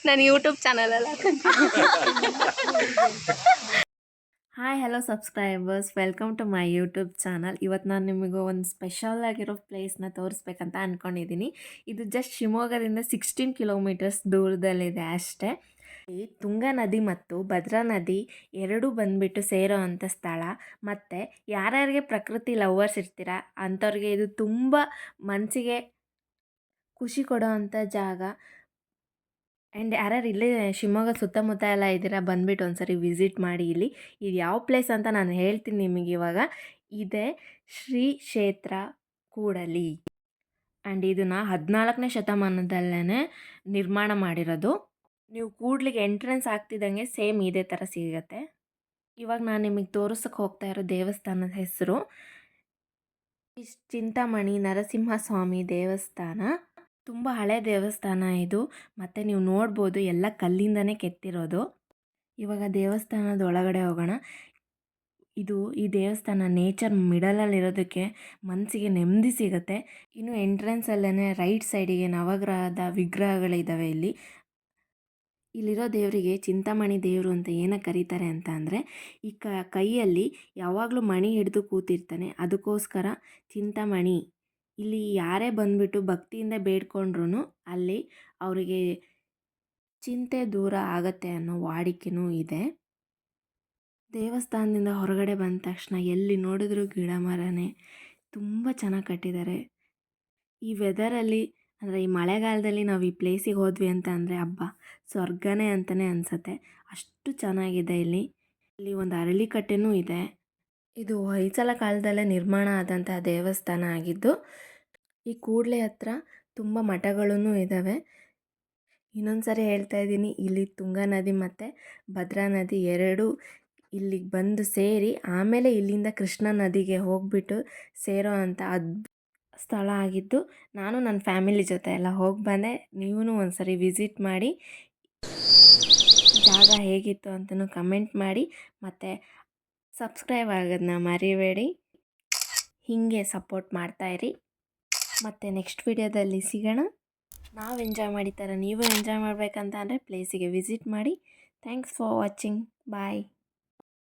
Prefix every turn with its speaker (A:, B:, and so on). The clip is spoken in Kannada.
A: ನಾನು ಯೂಟ್ಯೂಬ್ ಚಾನಲಲ್ಲ. Hi hello subscribers, welcome to my YouTube channel. ಇವತ್ತು ನಾನು ನಿಮಗೆ ಒಂದು ಸ್ಪೆಷಲ್ ಆಗಿರೋ ಪ್ಲೇಸ್ನ ತೋರಿಸ್ಬೇಕಂತ ಅಂದ್ಕೊಂಡಿದ್ದೀನಿ. ಇದು ಜಸ್ಟ್ ಶಿವಮೊಗ್ಗದಿಂದ 16 ಕಿಲೋಮೀಟರ್ಸ್ ದೂರದಲ್ಲಿದೆ ಅಷ್ಟೇ. ಈ ತುಂಗಾ ನದಿ ಮತ್ತು ಭದ್ರಾ ನದಿ ಎರಡೂ ಬಂದುಬಿಟ್ಟು ಸೇರೋ ಅಂಥ ಸ್ಥಳ. ಮತ್ತು ಯಾರ್ಯಾರಿಗೆ ಪ್ರಕೃತಿ ಲವರ್ಸ್ ಇರ್ತೀರ ಅಂಥವ್ರಿಗೆ ಇದು ತುಂಬ ಮನಸ್ಸಿಗೆ ಖುಷಿ ಕೊಡೋ ಅಂಥ ಜಾಗ. ಆ್ಯಂಡ್ ಯಾರ್ಯಾರು ಇಲ್ಲೇ ಶಿವಮೊಗ್ಗ ಸುತ್ತಮುತ್ತ ಎಲ್ಲ ಇದ್ದೀರಾ ಬಂದುಬಿಟ್ಟು ಒಂದ್ಸರಿ ವಿಸಿಟ್ ಮಾಡಿ. ಇಲ್ಲಿ ಇದು ಯಾವ ಪ್ಲೇಸ್ ಅಂತ ನಾನು ಹೇಳ್ತೀನಿ ನಿಮಗೆ ಇವಾಗ. ಇದೆ ಶ್ರೀ ಕ್ಷೇತ್ರ ಕೂಡಲಿ. ಆ್ಯಂಡ್ ಇದನ್ನು 14ನೇ ಶತಮಾನದಲ್ಲೇ ನಿರ್ಮಾಣ ಮಾಡಿರೋದು. ನೀವು ಕೂಡ್ಲಿಗೆ ಎಂಟ್ರೆನ್ಸ್ ಆಗ್ತಿದ್ದಂಗೆ ಸೇಮ್ ಇದೇ ಥರ ಸಿಗುತ್ತೆ. ಇವಾಗ ನಾನು ನಿಮಗೆ ತೋರಿಸೋಕೆ ಹೋಗ್ತಾ ಇರೋ ದೇವಸ್ಥಾನದ ಹೆಸರು ಚಿಂತಾಮಣಿ ನರಸಿಂಹಸ್ವಾಮಿ ದೇವಸ್ಥಾನ. ತುಂಬ ಹಳೆ ದೇವಸ್ಥಾನ ಇದು. ಮತ್ತು ನೀವು ನೋಡ್ಬೋದು ಎಲ್ಲ ಕಲ್ಲಿಂದನೇ ಕೆತ್ತಿರೋದು. ಇವಾಗ ದೇವಸ್ಥಾನದ ಒಳಗಡೆ ಹೋಗೋಣ. ಈ ದೇವಸ್ಥಾನ ನೇಚರ್ ಮಿಡಲಲ್ಲಿರೋದಕ್ಕೆ ಮನಸ್ಸಿಗೆ ನೆಮ್ಮದಿ ಸಿಗುತ್ತೆ. ಇನ್ನು ಎಂಟ್ರೆನ್ಸಲ್ಲೇ ರೈಟ್ ಸೈಡಿಗೆ ನವಗ್ರಹದ ವಿಗ್ರಹಗಳಿದ್ದಾವೆ. ಇಲ್ಲಿರೋ ದೇವರಿಗೆ ಚಿಂತಾಮಣಿ ದೇವರು ಅಂತ ಏನಕ್ಕೆ ಕರೀತಾರೆ ಅಂತ ಅಂದರೆ, ಈ ಕೈಯಲ್ಲಿ ಯಾವಾಗಲೂ ಮಣಿ ಹಿಡಿದು ಕೂತಿರ್ತಾನೆ, ಅದಕ್ಕೋಸ್ಕರ ಚಿಂತಾಮಣಿ. ಇಲ್ಲಿ ಯಾರೇ ಬಂದುಬಿಟ್ಟು ಭಕ್ತಿಯಿಂದ ಬೇಡ್ಕೊಂಡ್ರೂ ಅಲ್ಲಿ ಅವರಿಗೆ ಚಿಂತೆ ದೂರ ಆಗತ್ತೆ ಅನ್ನೋ ವಾಡಿಕೆನೂ ಇದೆ. ದೇವಸ್ಥಾನದಿಂದ ಹೊರಗಡೆ ಬಂದ ತಕ್ಷಣ ಎಲ್ಲಿ ನೋಡಿದ್ರೂ ಗಿಡ ಮರನೇ, ತುಂಬ ಚೆನ್ನಾಗಿ ಕಟ್ಟಿದ್ದಾರೆ. ಈ ವೆದರಲ್ಲಿ ಅಂದರೆ ಈ ಮಳೆಗಾಲದಲ್ಲಿ ನಾವು ಈ ಪ್ಲೇಸಿಗೆ ಹೋದ್ವಿ ಅಂತ ಅಂದರೆ ಸ್ವರ್ಗನೇ ಅಂತಲೇ ಅನಿಸುತ್ತೆ, ಅಷ್ಟು ಚೆನ್ನಾಗಿದೆ. ಇಲ್ಲಿ ಒಂದು ಅರಳಿಕಟ್ಟೆನೂ ಇದೆ. ಇದು ಹೊಯ್ಸಳ ಕಾಲದಲ್ಲೇ ನಿರ್ಮಾಣ ಆದಂತಹ ದೇವಸ್ಥಾನ ಆಗಿದ್ದು, ಈ ಕೂಡಲೆ ಹತ್ರ ತುಂಬ ಮಠಗಳೂ ಇದ್ದಾವೆ. ಇನ್ನೊಂದು ಸರಿ ಹೇಳ್ತಾ ಇದ್ದೀನಿ, ಇಲ್ಲಿ ತುಂಗಾ ನದಿ ಮತ್ತು ಭದ್ರಾ ನದಿ ಎರಡೂ ಇಲ್ಲಿಗೆ ಬಂದು ಸೇರಿ ಆಮೇಲೆ ಇಲ್ಲಿಂದ ಕೃಷ್ಣ ನದಿಗೆ ಹೋಗಿಬಿಟ್ಟು ಸೇರೋ ಅಂಥ ಸ್ಥಳ ಆಗಿದ್ದು, ನಾನು ನನ್ನ ಫ್ಯಾಮಿಲಿ ಜೊತೆ ಎಲ್ಲ ಹೋಗಿ ಬಂದೆ. ನೀವೂ ಒಂದು ಸರಿ ವಿಸಿಟ್ ಮಾಡಿ, ಜಾಗ ಹೇಗಿತ್ತು ಅಂತಲೂ ಕಮೆಂಟ್ ಮಾಡಿ, ಮತ್ತು ಸಬ್ಸ್ಕ್ರೈಬ್ ಆಗೋದನ್ನ ಮರಿಬೇಡಿ. ಹೀಗೆ ಸಪೋರ್ಟ್ ಮಾಡ್ತಾಯಿರಿ. ಮತ್ತು ನೆಕ್ಸ್ಟ್ ವಿಡಿಯೋದಲ್ಲಿ ಸಿಗೋಣ. ನಾವು ಎಂಜಾಯ್ ಮಾಡಿದ ಥರ ನೀವು ಎಂಜಾಯ್ ಮಾಡಬೇಕಂತ ಅಂದರೆ ಪ್ಲೇಸಿಗೆ ವಿಸಿಟ್ ಮಾಡಿ. Thanks for watching. ಬಾಯ್.